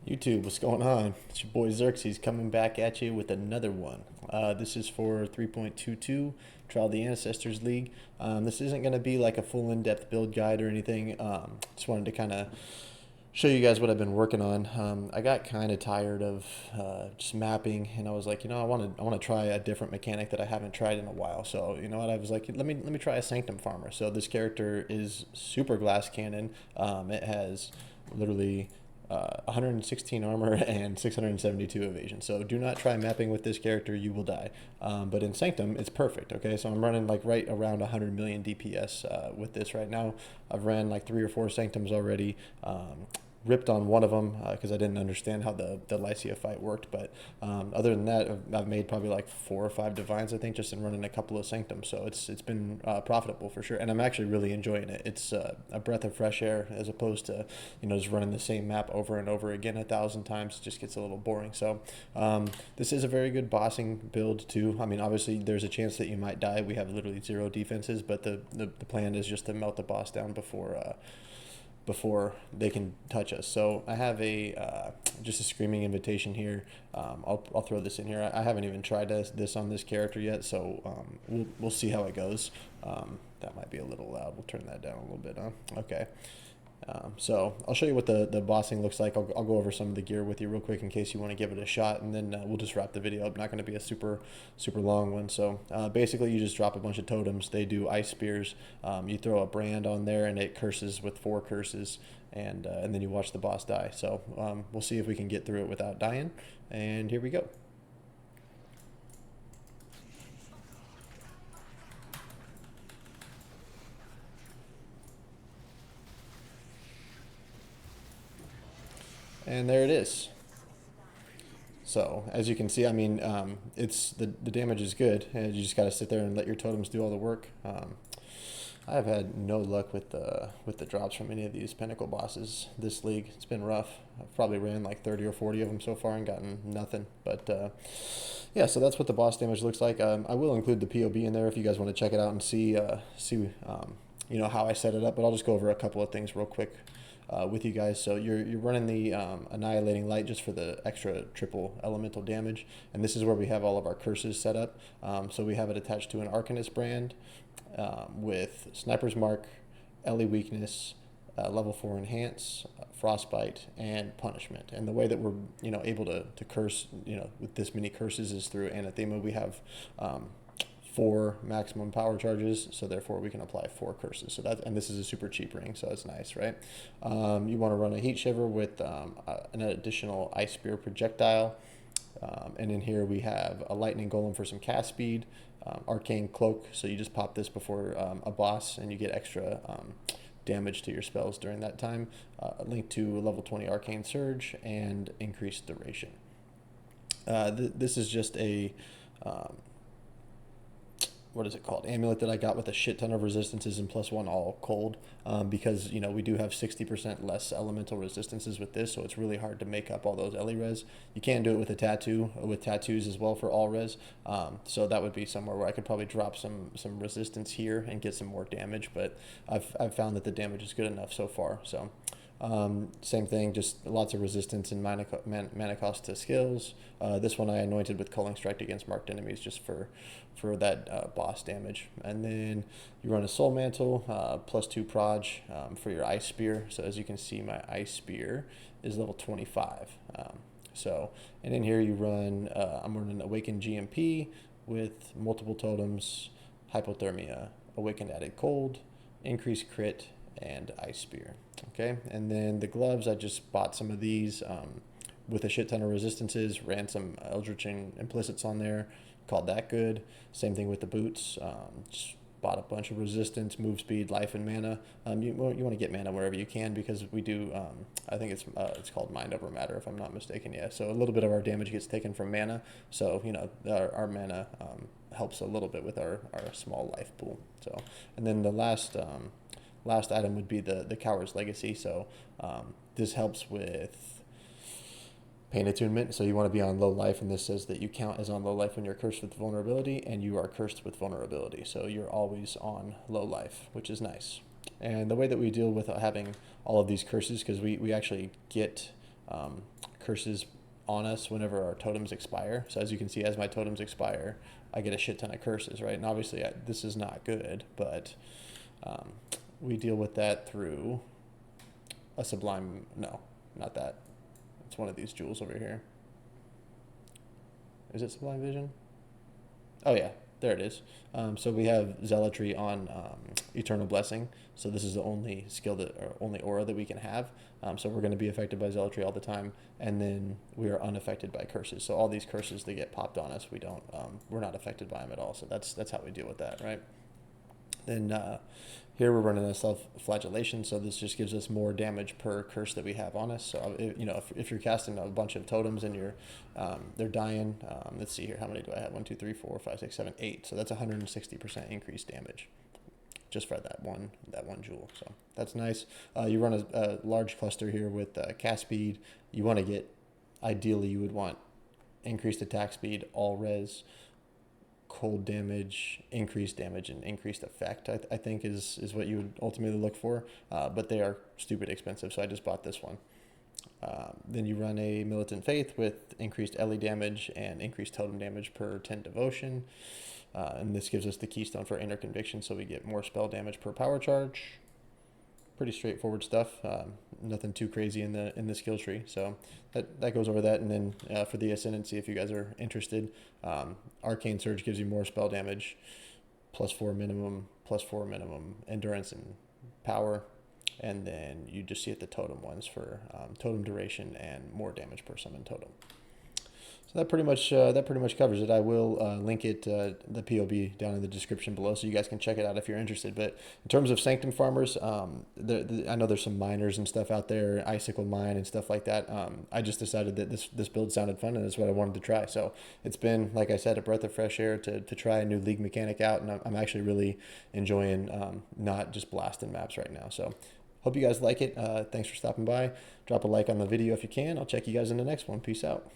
YouTube, what's going on? It's your boy Xerxes coming back at you with another one. This is for 3.22 Trial of the Ancestors League. This isn't going to be like a full in-depth build guide or anything. Just wanted to kind of show you guys what I've been working on. I got kind of tired of just mapping, and I was like, I want to try a different mechanic that I haven't tried in a while. So you know what, I was like, let me try a Sanctum farmer. So this character is super glass cannon. It has literally 116 armor and 672 evasion. So do not try mapping with this character, you will die. But in Sanctum, it's perfect. Okay, so I'm running like right around 100 million DPS with this right now. I've ran like 3 or 4 Sanctums already. Ripped on one of them because I didn't understand how the Lycia fight worked. But other than that, I've made probably like 4 or 5 divines, I think, just in running a couple of Sanctums. So it's been profitable for sure, and I'm actually really enjoying it. It's a breath of fresh air as opposed to just running the same map over and over again 1,000 times. It just gets a little boring. So this is a very good bossing build too. I mean, obviously there's a chance that you might die. We have literally 0 defenses, but the plan is just to melt the boss down before they can touch us. So I have a just a screaming invitation here. I'll throw this in here. I haven't even tried this on this character yet, so we'll see how it goes. That might be a little loud. We'll turn that down a little bit. Okay. So I'll show you what the bossing looks like. I'll go over some of the gear with you real quick in case you want to give it a shot, and then we'll just wrap the video up. Not going to be a super long one. So basically you just drop a bunch of totems. They do ice spears. You throw a brand on there and it curses with 4 curses, and then you watch the boss die. So we'll see if we can get through it without dying, and here we go. And there it is. So as you can see, I mean, it's the damage is good, and you just got to sit there and let your totems do all the work. I have had no luck with the drops from any of these pinnacle bosses this league. It's been rough. I've probably ran like 30 or 40 of them so far and gotten nothing. But yeah, so that's what the boss damage looks like. I will include the POB in there if you guys want to check it out and see how I set it up. But I'll just go over a couple of things real quick with you guys. So you're running the Annihilating Light just for the extra triple elemental damage, and this is where we have all of our curses set up. So we have it attached to an Arcanist brand with Sniper's Mark, Ellie Weakness, level 4 Enhance, Frostbite, and Punishment. And the way that we're able to curse with this many curses is through Anathema. We have 4 maximum power charges, so therefore we can apply 4 curses. So and this is a super cheap ring, so that's nice, right? You want to run a Heat Shiver with an additional Ice Spear projectile, and in here we have a Lightning Golem for some cast speed, Arcane Cloak, so you just pop this before a boss and you get extra damage to your spells during that time, linked to a level 20 Arcane Surge and increased duration. This is just a what is it called? Amulet that I got with a shit ton of resistances and +1 all cold, because we do have 60% less elemental resistances with this, so it's really hard to make up all those Ellie res. You can do it with a tattoo, with tattoos as well for all res. So that would be somewhere where I could probably drop some resistance here and get some more damage, but I've found that the damage is good enough so far. So same thing, just lots of resistance and mana cost to skills. This one I anointed with Culling Strike against marked enemies just for that boss damage. And then you run a Soul Mantle, +2 proj for your Ice Spear. So as you can see, my Ice Spear is level 25. And in here you run, I'm running Awakened GMP with multiple totems, Hypothermia, Awakened Added Cold, Increased Crit, and Ice Spear. Okay, and then the gloves, I just bought some of these with a shit ton of resistances, ran some Eldritch Implicits on there, called that good. Same thing with the boots, just bought a bunch of resistance, move speed, life, and mana. You want to get mana wherever you can, because we do, I think it's called Mind Over Matter if I'm not mistaken. Yeah, so a little bit of our damage gets taken from mana, so our mana helps a little bit with our small life pool. So, and then the last item would be the Coward's Legacy. So this helps with pain attunement. So you want to be on low life, and this says that you count as on low life when you're cursed with vulnerability, and you are cursed with vulnerability. So you're always on low life, which is nice. And the way that we deal with having all of these curses, because we actually get curses on us whenever our totems expire. So as you can see, as my totems expire, I get a shit ton of curses, right? And obviously this is not good, but we deal with that through a sublime, no, not that. It's one of these jewels over here. Is it Sublime Vision? Oh yeah, there it is. So we have Zealotry on Eternal Blessing. So this is the only skill that, or only aura that we can have. So we're going to be affected by Zealotry all the time, and then we are unaffected by curses. So all these curses that get popped on us, we're not affected by them at all. So that's how we deal with that, right? Then here we're running a self-flagellation, so this just gives us more damage per curse that we have on us. So if you're casting a bunch of totems and they're dying, let's see here, how many do I have? 1, 2, 3, 4, 5, 6, 7, 8. So that's 160% increased damage just for that one jewel. So that's nice. You run a large cluster here with cast speed. You want to get, ideally, you would want increased attack speed, all res, cold damage, increased damage, and increased effect, I think is what you would ultimately look for. But they are stupid expensive, so I just bought this one. Then you run a Militant Faith with increased Ellie damage and increased totem damage per 10 devotion. And this gives us the keystone for Inner Conviction, so we get more spell damage per power charge. Pretty straightforward stuff. Nothing too crazy in the skill tree. So that goes over that. And then for the Ascendancy, if you guys are interested, Arcane Surge gives you more spell damage, +4 minimum, +4 minimum endurance and power. And then you just see it the totem ones for totem duration and more damage per summon totem. So that pretty much covers it. I will link it, the POB, down in the description below, so you guys can check it out if you're interested. But in terms of Sanctum farmers, I know there's some miners and stuff out there, Icicle Mine and stuff like that. I just decided that this build sounded fun, and that's what I wanted to try. So it's been, like I said, a breath of fresh air to try a new league mechanic out, and I'm actually really enjoying not just blasting maps right now. So hope you guys like it. Thanks for stopping by. Drop a like on the video if you can. I'll check you guys in the next one. Peace out.